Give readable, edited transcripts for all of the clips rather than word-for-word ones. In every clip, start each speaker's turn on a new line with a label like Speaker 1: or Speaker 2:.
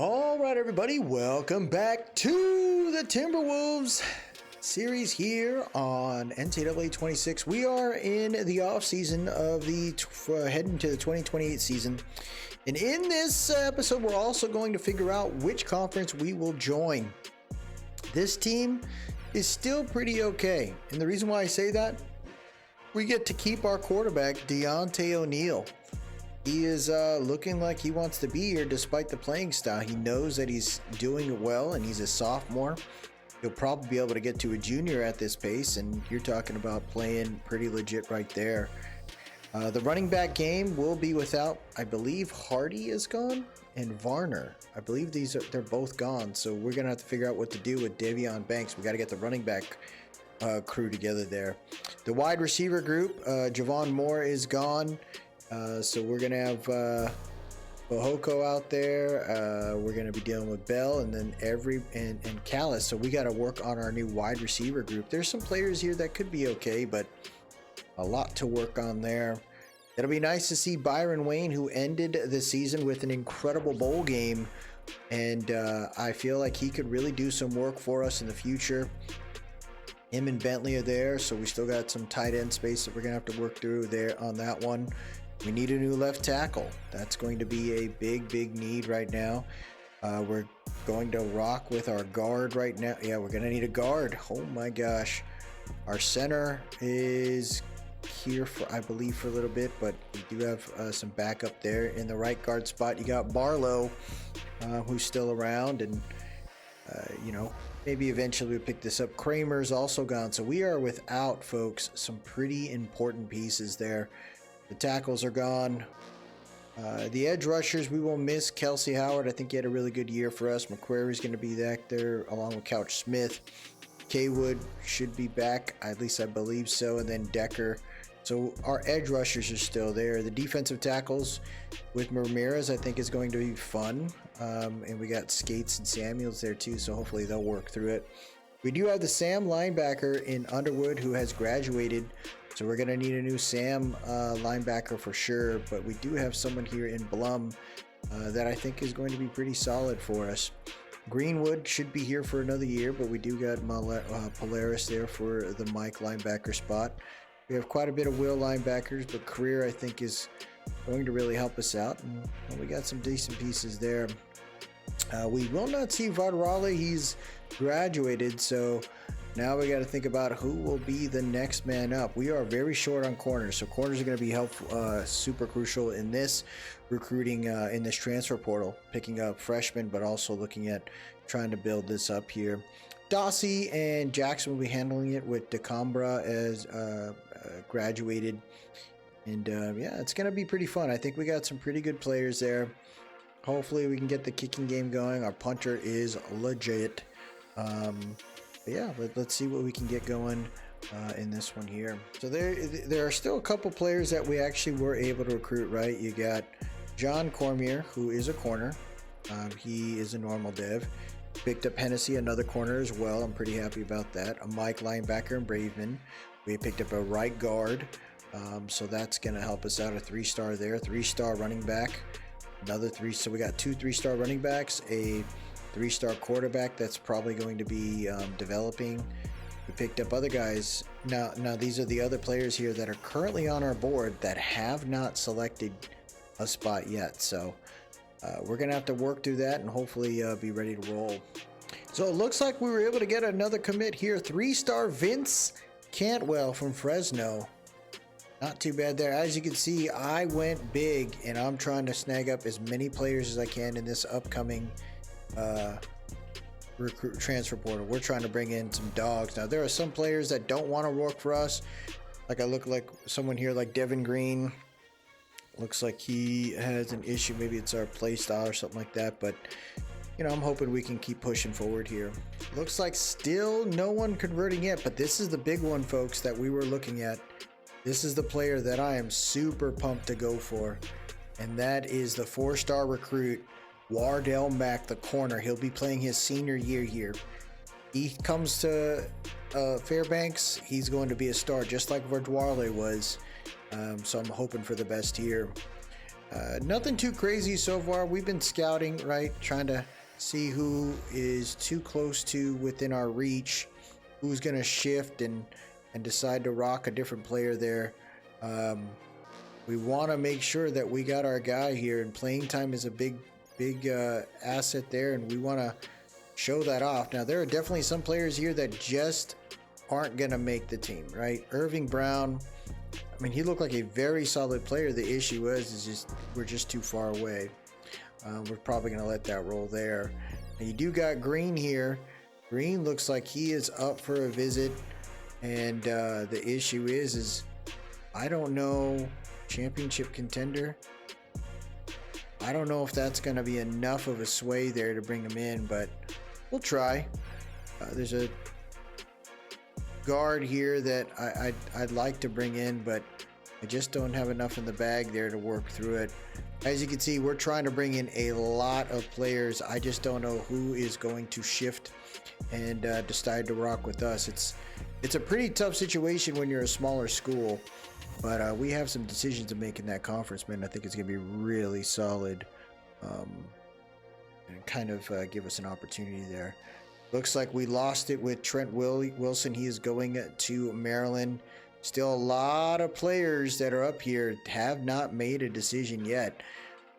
Speaker 1: All right, everybody, welcome back to the Timberwolves series here on NCAA 26. We are in the off season of the heading to the 2028 season, and in this episode, we're also going to figure out which conference we will join. This team is still pretty okay, and the reason why I say that, we get to keep our quarterback Deontay O'Neal. He is looking like he wants to be here despite the playing style. He knows that he's doing it well, and he's a sophomore. He'll probably be able to get to a junior at this pace, and you're talking about playing pretty legit right there. The running back game will be without, I believe Hardy is gone, and Varner. I believe they're both gone, so we're going to have to figure out what to do with Davion Banks. We got to get the running back crew together there. The wide receiver group, Javon Moore is gone. So we're going to have Bohoko out there. We're going to be dealing with Bell and then and Callis. So we got to work on our new wide receiver group. There's some players here that could be okay, but a lot to work on there. It'll be nice to see Byron Wayne, who ended the season with an incredible bowl game. And I feel like he could really do some work for us in the future. Him and Bentley are there, so we still got some tight end space that we're going to have to work through there on that one. We need a new left tackle. That's going to be a big need right now. We're going to rock with our guard right now. Yeah, we're going to need a guard. Oh my gosh. Our center is here for, I believe, for a little bit, but we do have some backup there. In the right guard spot, you got Barlow, who's still around, and maybe eventually we'll pick this up. Kramer's also gone. So we are without, folks, some pretty important pieces there. The tackles are gone. The edge rushers, we will miss Kelsey Howard. I think he had a really good year for us. McQuarrie's going to be back there along with Couch Smith. Kaywood should be back, at least I believe so, and then Decker. So our edge rushers are still there. The defensive tackles with Ramirez, I think, is going to be fun. And we got Skates and Samuels there too, so hopefully they'll work through it. We do have the Sam linebacker in Underwood who has graduated. So we're going to need a new Sam linebacker for sure, but we do have someone here in Blum that I think is going to be pretty solid for us. Greenwood should be here for another year, but we do got Polaris there for the Mike linebacker spot. We have quite a bit of Will linebackers, but Career I think is going to really help us out, and we got some decent pieces there. We will not see Vadrale. He's graduated, so now we got to think about who will be the next man up. We are very short on corners, so corners are going to be helpful, super crucial in this recruiting, in this transfer portal, picking up freshmen, but also looking at trying to build this up here. Dossie and Jackson will be handling it with DeCambra as graduated. And yeah, it's going to be pretty fun. I think we got some pretty good players there. Hopefully we can get the kicking game going. Our punter is legit. Yeah, let's see what we can get going in this one here. So there are still a couple players that we actually were able to recruit, right? You got John Cormier, who is a corner. He is a normal dev. Picked up Hennessy, another corner as well. I'm pretty happy about that. A Mike linebacker and Braveman. We picked up a right guard. So that's going to help us out. A 3-star there. 3-star running back. Another 3. So we got 2 3-star running backs. A 3-star quarterback that's probably going to be developing. We picked up other guys. Now these are the other players here that are currently on our board that have not selected a spot yet. So we're going to have to work through that and hopefully be ready to roll. So it looks like we were able to get another commit here. 3-star Vince Cantwell from Fresno. Not too bad there. As you can see, I went big, and I'm trying to snag up as many players as I can in this upcoming recruit transfer portal. We're trying to bring in some dogs. Now, there are some players that don't want to work for us. Like I look like someone here like Devin Green. Looks like he has an issue. Maybe it's our play style or something like that. But, you know, I'm hoping we can keep pushing forward here. Looks like still no one converting yet. But this is the big one, folks, that we were looking at. This is the player that I am super pumped to go for. And that is the 4-star recruit, Wardell Mack, the corner. He'll be playing his senior year here. He comes to Fairbanks, he's going to be a star, just like Verdwale was. So I'm hoping for the best here. Nothing too crazy so far. We've been scouting, right? Trying to see who is too close to within our reach, who's going to shift and decide to rock a different player there. We want to make sure that we got our guy here, and playing time is a big asset there, and we want to show that off. Now, there are definitely some players here that just aren't going to make the team, right? Irving Brown, I mean, he looked like a very solid player. The issue is just we're just too far away. We're probably going to let that roll there. And you do got Green here. Green looks like he is up for a visit, and the issue is I don't know, championship contender. I don't know if that's going to be enough of a sway there to bring him in, but we'll try. There's a guard here that I'd like to bring in, but I just don't have enough in the bag there to work through it. As you can see, we're trying to bring in a lot of players. I just don't know who is going to shift and decide to rock with us. It's a pretty tough situation when you're a smaller school, but we have some decisions to make in that conference, man. I think it's going to be really solid, and kind of give us an opportunity there. Looks like we lost it with Trent Wilson. He is going to Maryland. Still a lot of players that are up here have not made a decision yet.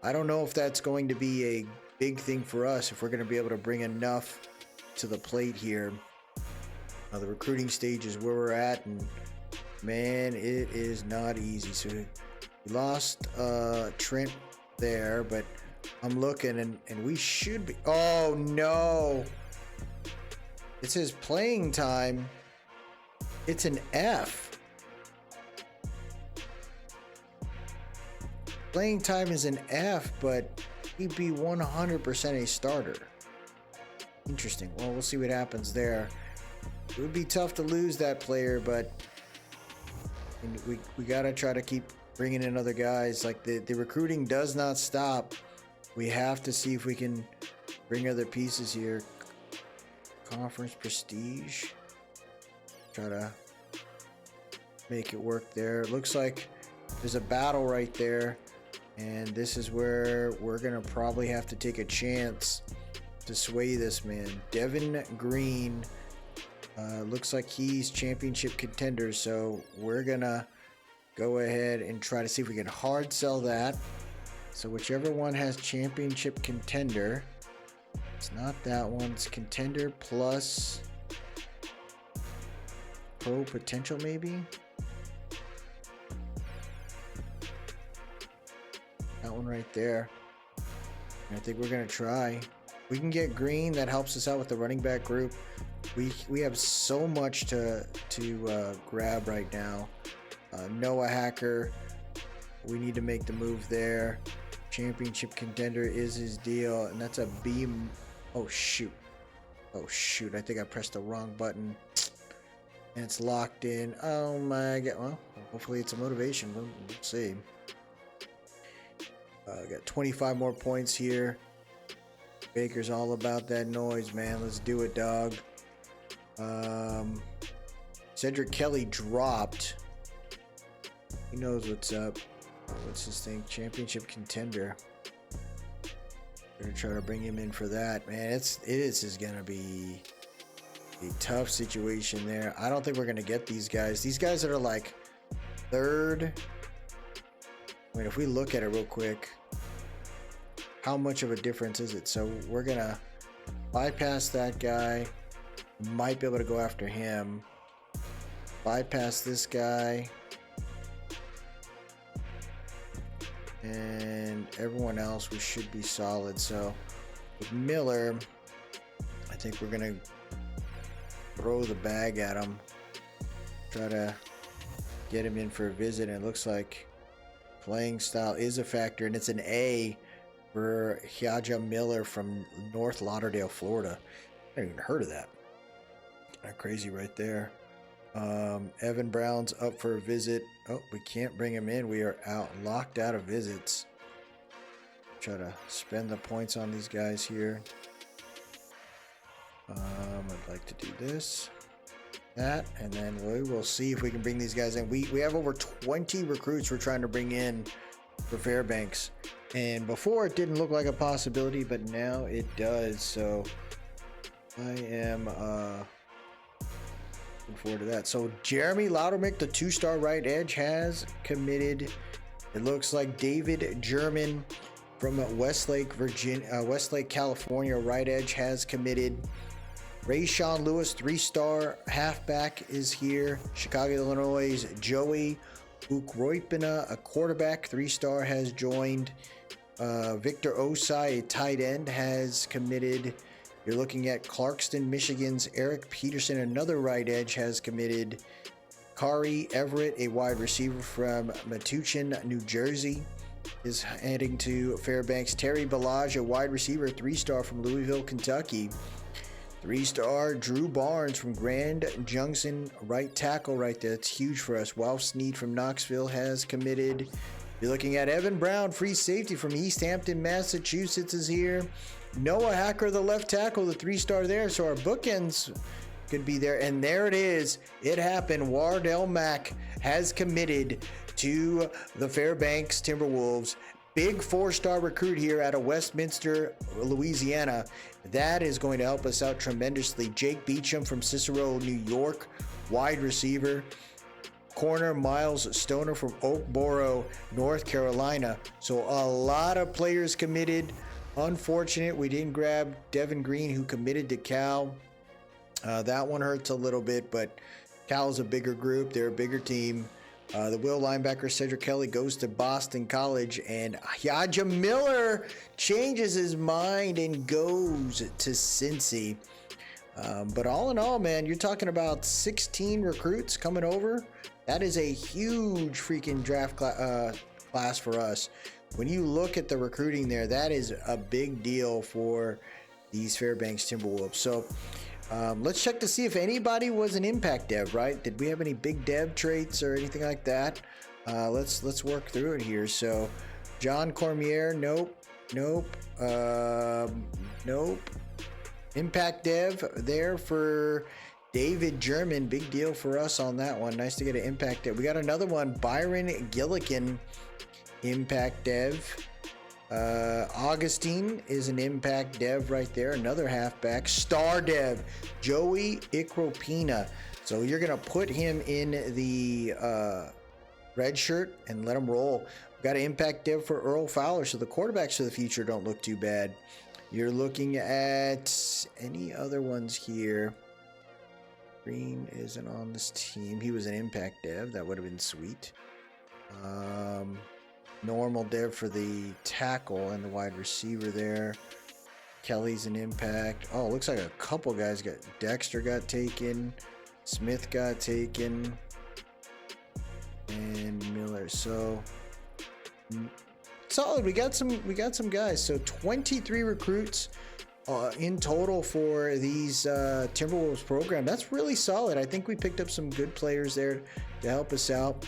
Speaker 1: I don't know if that's going to be a big thing for us, if we're going to be able to bring enough to the plate here. The recruiting stage is where we're at, and man, it is not easy. So we lost Trent there, but I'm looking, and we should be. Oh no! It says playing time. It's an F. Playing time is an F, but he'd be 100% a starter. Interesting. Well, we'll see what happens there. It would be tough to lose that player, but we got to try to keep bringing in other guys. Like, the recruiting does not stop. We have to see if we can bring other pieces here. Conference prestige. Try to make it work there. It looks like there's a battle right there, and this is where we're gonna probably have to take a chance to sway this man. Devin Green looks like he's championship contender, so we're gonna go ahead and try to see if we can hard sell that. So whichever one has championship contender, it's not that one, it's contender plus pro potential maybe. That one right there. I think we're gonna try. We can get Green, that helps us out with the running back group. We have so much to grab right now. Noah Hacker, we need to make the move there. Championship contender is his deal, and that's a B. Oh shoot, I think I pressed the wrong button, and it's locked in. Oh my god. Well, hopefully it's a motivation. We'll see. Got 25 more points here. Baker's all about that noise, man. Let's do it, dog. Cedric Kelly dropped. He knows what's up. What's his thing? Championship contender. We're gonna try to bring him in for that, man. This is gonna be a tough situation there. I don't think we're gonna get these guys. These guys that are like third. I mean, if we look at it real quick, how much of a difference is it? So we're gonna bypass that guy. Might be able to go after him. Bypass this guy. And everyone else, we should be solid. So with Miller, I think we're gonna throw the bag at him, try to get him in for a visit. And it looks like playing style is a factor, and it's an A for Hiaja Miller from North Lauderdale, Florida. I haven't even heard of that. Kind of crazy right there. Evan Brown's up for a visit. Oh, we can't bring him in. We are locked out of visits. Try to spend the points on these guys here. I'd like to do this, that, and then we will see if we can bring these guys in. We have over 20 recruits we're trying to bring in for Fairbanks. And before it didn't look like a possibility, but now it does. So I am looking forward to that. So Jeremy Loudermick, the 2-star right edge, has committed. It looks like David German from Westlake, California, right edge, has committed. Rayshawn Lewis, 3-star halfback, is here. Chicago, Illinois, Joey Ukroipina, a quarterback, 3-star, has joined. Victor Osai, a tight end, has committed. You're looking at Clarkston, Michigan's Eric Peterson, another right edge, has committed. Kari Everett, a wide receiver from Metuchen, New Jersey, is heading to Fairbanks. Terry Balaj, a wide receiver, 3-star from Louisville, Kentucky. 3-star Drew Barnes from Grand Junction, right tackle right there. That's huge for us. Walf Sneed from Knoxville has committed. You're looking at Evan Brown, free safety from East Hampton, Massachusetts, is here. Noah Hacker, the left tackle, the 3-star there. So our bookends could be there. And there it is. It happened. Wardell Mack has committed to the Fairbanks Timberwolves. Big 4-star recruit here out of Westminster, Louisiana. That is going to help us out tremendously. Jake Beecham from Cicero, New York, wide receiver. Corner Miles Stoner from Oakboro, North Carolina. So a lot of players committed. Unfortunate we didn't grab Devin Green, who committed to Cal. That one hurts a little bit, but Cal's a bigger group. They're a bigger team. The Will linebacker Cedric Kelly goes to Boston College, and Yaja Miller changes his mind and goes to Cincy. But all in all, man, you're talking about 16 recruits coming over. That is a huge freaking draft class for us. When you look at the recruiting there, that is a big deal for these Fairbanks Timberwolves. So let's check to see if anybody was an impact dev, right? Did we have any big dev traits or anything like that? Let's work through it here. So John Cormier, nope. Impact dev there for David German, big deal for us on that one. Nice to get an impact dev. We got another one, Byron Gillikin, impact dev. Augustine is an impact dev right there, another halfback. Star dev, Joey Ikropina. So you're gonna put him in the red shirt and let him roll. We've got an impact dev for Earl Fowler, so the quarterbacks for the future don't look too bad. You're looking at any other ones here. Green isn't on this team. He was an impact dev. That would have been sweet. Normal dev for the tackle and the wide receiver there. Kelly's an impact. Oh, looks like a couple guys got. Dexter got taken. Smith got taken. And Miller. So solid. We got some guys. So 23 recruits in total for these Timberwolves program. That's really solid. I think we picked up some good players there to help us out.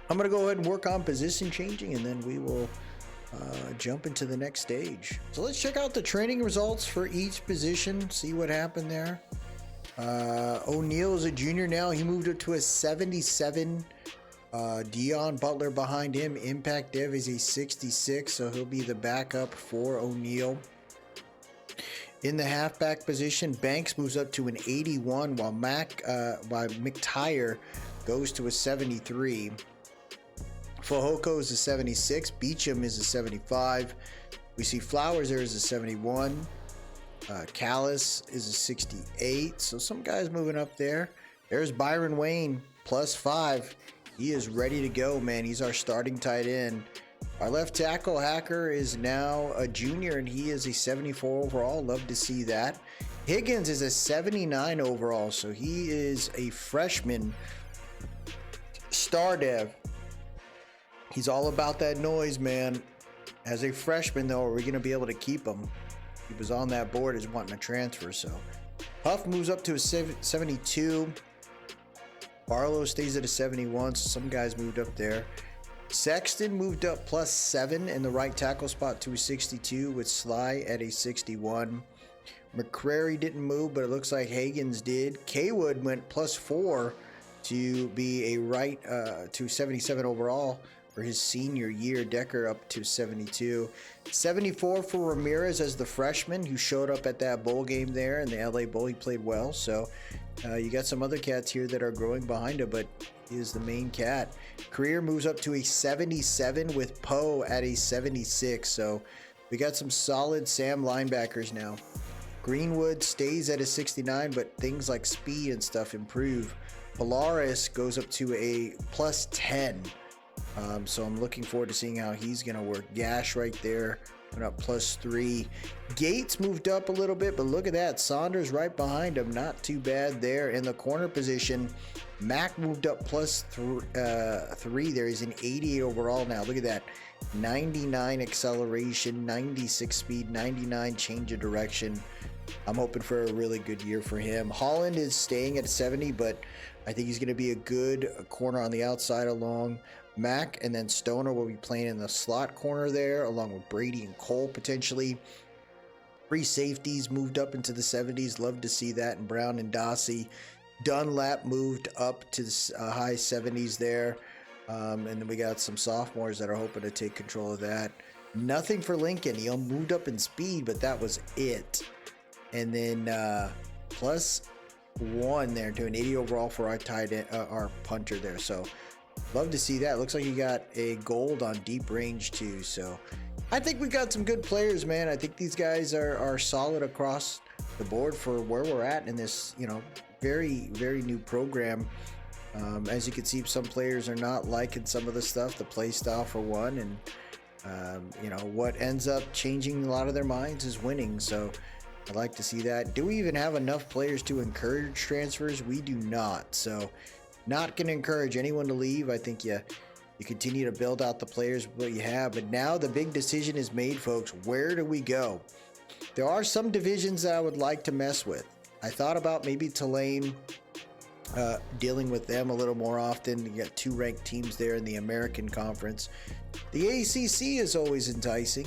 Speaker 1: I'm going to go ahead and work on position changing, and then we will jump into the next stage. So let's check out the training results for each position, see what happened there. O'Neal is a junior now. He moved up to a 77. Dion Butler behind him. Impact Dev is a 66, so he'll be the backup for O'Neal. In the halfback position, Banks moves up to an 81, while McTire goes to a 73. Fahoko is a 76. Beecham is a 75. We see Flowers there is a 71. Callis is a 68. So some guys moving up there. There's Byron Wayne, +5. He is ready to go, man. He's our starting tight end. Our left tackle, Hacker, is now a junior, and he is a 74 overall. Love to see that. Higgins is a 79 overall, so he is a freshman. Star dev. He's all about that noise, man. As a freshman, though, are we going to be able to keep him? He was on that board as wanting to transfer, so. Huff moves up to a 72. Barlow stays at a 71, so some guys moved up there. Sexton moved up +7 in the right tackle spot to a 62, with Sly at a 61. McCrary didn't move, but it looks like Higgins did. Kaywood went +4 to be a right to 77 overall. for his senior year. Decker up to 72. 74 for Ramirez as the freshman who showed up at that bowl game there in the LA Bowl. He played well. So you got some other cats here that are growing behind him, but he is the main cat. Career moves up to a 77 with Poe at a 76. So we got some solid Sam linebackers now. Greenwood stays at a 69, but things like speed and stuff improve. Polaris goes up to a plus 10. So I'm looking forward to seeing how he's going to work. Gash right there went up plus 3. Gates moved up a little bit, but look at that. Saunders right behind him. Not too bad there. In the corner position, Mac moved up plus 3 there. He's an 88 overall now. Look at that. 99 acceleration, 96 speed, 99 change of direction. I'm hoping for a really good year for him. Holland is staying at 70, but I think he's going to be a good corner on the outside along Mac, and then Stoner will be playing in the slot corner there along with Brady and Cole potentially. 3 safeties moved up into the 70s. Love to see that. And Brown and Dossie. Dunlap moved up to the high 70s there. And then we got some sophomores that are hoping to take control of that. Nothing for Lincoln. He moved up in speed, but that was it. And then plus 1 there to an 80 overall for our tight end, our punter there. So love to see that. Looks like you got a gold on deep range too. So I think we got some good players, man. I think these guys are solid across the board for where we're at in this, very, very new program. As you can see, some players are not liking some of the stuff, the play style for one, and what ends up changing a lot of their minds is winning. So I like to see that. Do we even have enough players to encourage transfers? We do not. So not going to encourage anyone to leave. I think you continue to build out the players with what you have. But now the big decision is made, folks. Where do we go? There are some divisions that I would like to mess with. I thought about maybe Tulane, dealing with them a little more often. You got 2 ranked teams there in the American Conference. The ACC is always enticing.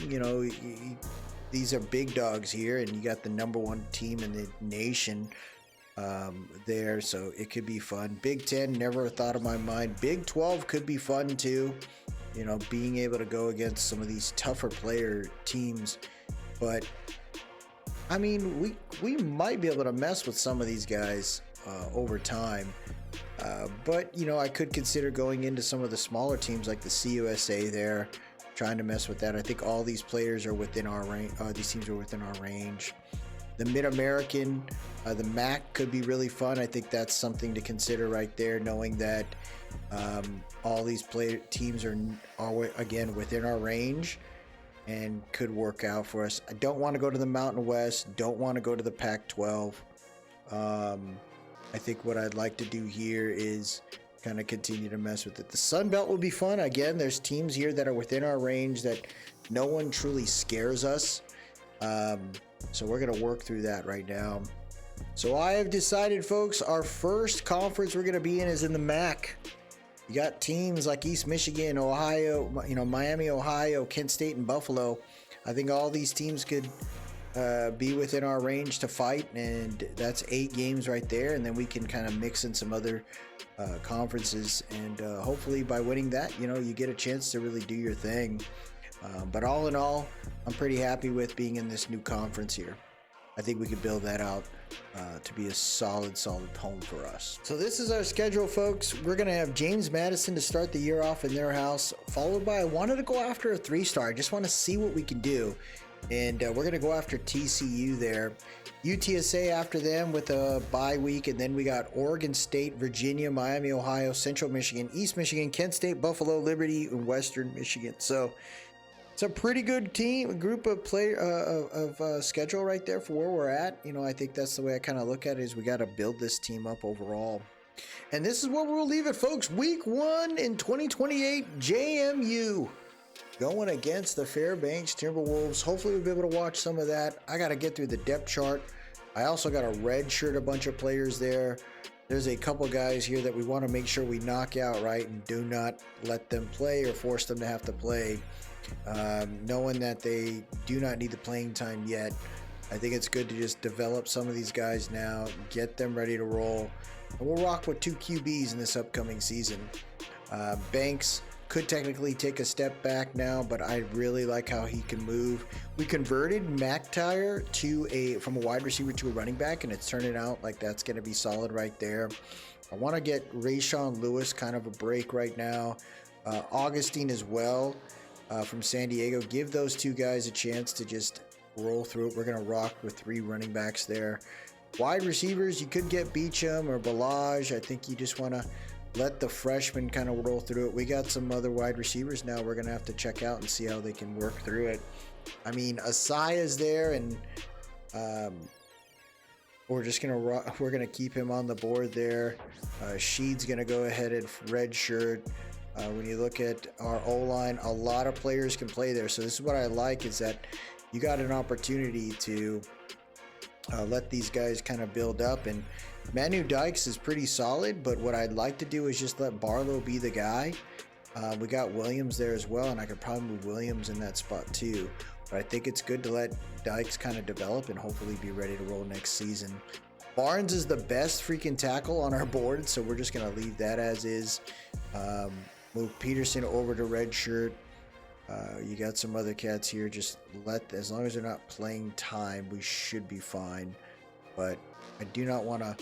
Speaker 1: These are big dogs here, and you got the #1 team in the nation there, so it could be fun. Big 10, never a thought of my mind. Big 12 could be fun too, being able to go against some of these tougher player teams. But I mean, we might be able to mess with some of these guys over time. But I could consider going into some of the smaller teams like the CUSA there, trying to mess with that. I think all these players are within our range. These teams are within our range. The Mid-American, the MAC could be really fun. I think that's something to consider right there, knowing that all these teams are again within our range and could work out for us. I don't want to go to the Mountain West. Don't want to go to the Pac-12. I think what I'd like to do here is kind of continue to mess with it. The Sun Belt will be fun. Again, there's teams here that are within our range that no one truly scares us. So we're going to work through that right now. So I have decided, folks, our first conference we're going to be in is in the MAC. You got teams like East Michigan, Ohio, Miami, Ohio, Kent State, and Buffalo. I think all these teams could be within our range to fight, and that's 8 games right there. And then we can kind of mix in some other conferences, and hopefully by winning that, you get a chance to really do your thing. But all in all, I'm pretty happy with being in this new conference here. I think we could build that out to be a solid home for us. So this is our schedule, folks. We're going to have James Madison to start the year off in their house, followed by, I wanted to go after a 3-star. I just want to see what we can do. And we're going to go after TCU there. UTSA after them with a bye week. And then we got Oregon State, Virginia, Miami, Ohio, Central Michigan, East Michigan, Kent State, Buffalo, Liberty, and Western Michigan. So it's a pretty good group of schedule right there for where we're at. I think that's the way I kind of look at it, is we got to build this team up overall. And this is where we'll leave it, folks. Week 1 in 2028, JMU going against the Fairbank Timberwolves. Hopefully we'll be able to watch some of that. I got to get through the depth chart. I also got to redshirt a bunch of players there. There's a couple guys here that we want to make sure we knock out right and do not let them play or force them to have to play. Knowing that they do not need the playing time yet, I think it's good to just develop some of these guys now, get them ready to roll, and we'll rock with 2 QBs in this upcoming season. Banks could technically take a step back now, but I really like how he can move. We converted McTire from a wide receiver to a running back, and it's turning out like that's going to be solid right there. I want to get Rayshawn Lewis kind of a break right now. Augustine as well from San Diego. Give those two guys a chance to just roll through it. We're going to rock with 3 running backs there. Wide receivers, you could get Beecham or Balaj. I think you just want to let the freshmen kind of roll through it. We got some other wide receivers now we're going to have to check out and see how they can work through it. I mean, Asaya's there, and we're going to keep him on the board there. Sheed's going to go ahead and redshirt. When you look at our O-line, a lot of players can play there. So this is what I like, is that you got an opportunity to let these guys kind of build up. And Manu Dykes is pretty solid, but what I'd like to do is just let Barlow be the guy. We got Williams there as well, and I could probably move Williams in that spot too. But I think it's good to let Dykes kind of develop and hopefully be ready to roll next season. Barnes is the best freaking tackle on our board, so we're just going to leave that as is. Move Peterson over to redshirt. You got some other cats here. Just as long as they're not playing time, we should be fine. But I do not want to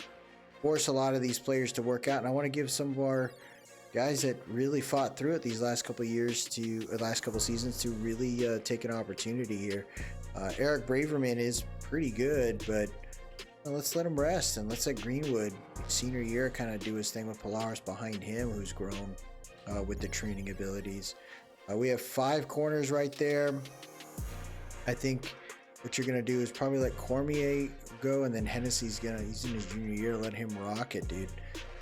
Speaker 1: force a lot of these players to work out, and I want to give some of our guys that really fought through it these last couple seasons to really take an opportunity here. Eric Braverman is pretty good, but let's let him rest, and let's let Greenwood, senior year, kind of do his thing with Polaris behind him, who's grown with the training abilities. We have 5 corners right there. I think what you're going to do is probably let Cormier go, and then Hennessy's he's in his junior year. Let him rock it, dude.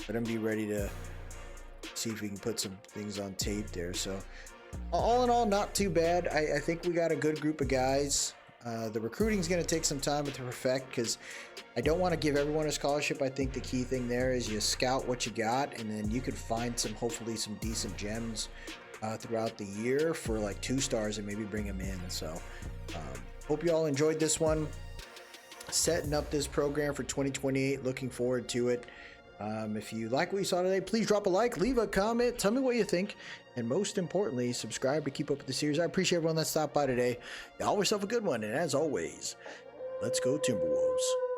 Speaker 1: Let him be ready to see if we can put some things on tape there. So all in all, not too bad. I think we got a good group of guys. The recruiting is going to take some time to perfect, because I don't want to give everyone a scholarship. I think the key thing there is you scout what you got, and then you could find hopefully some decent gems throughout the year for like 2 stars and maybe bring them in. So hope you all enjoyed this one. Setting up this program for 2028. Looking forward to it. If you like what you saw today, please drop a like, leave a comment, tell me what you think, and most importantly, subscribe to keep up with the series. I appreciate everyone that stopped by today. Y'all have yourself a good one, and as always, let's go Timberwolves.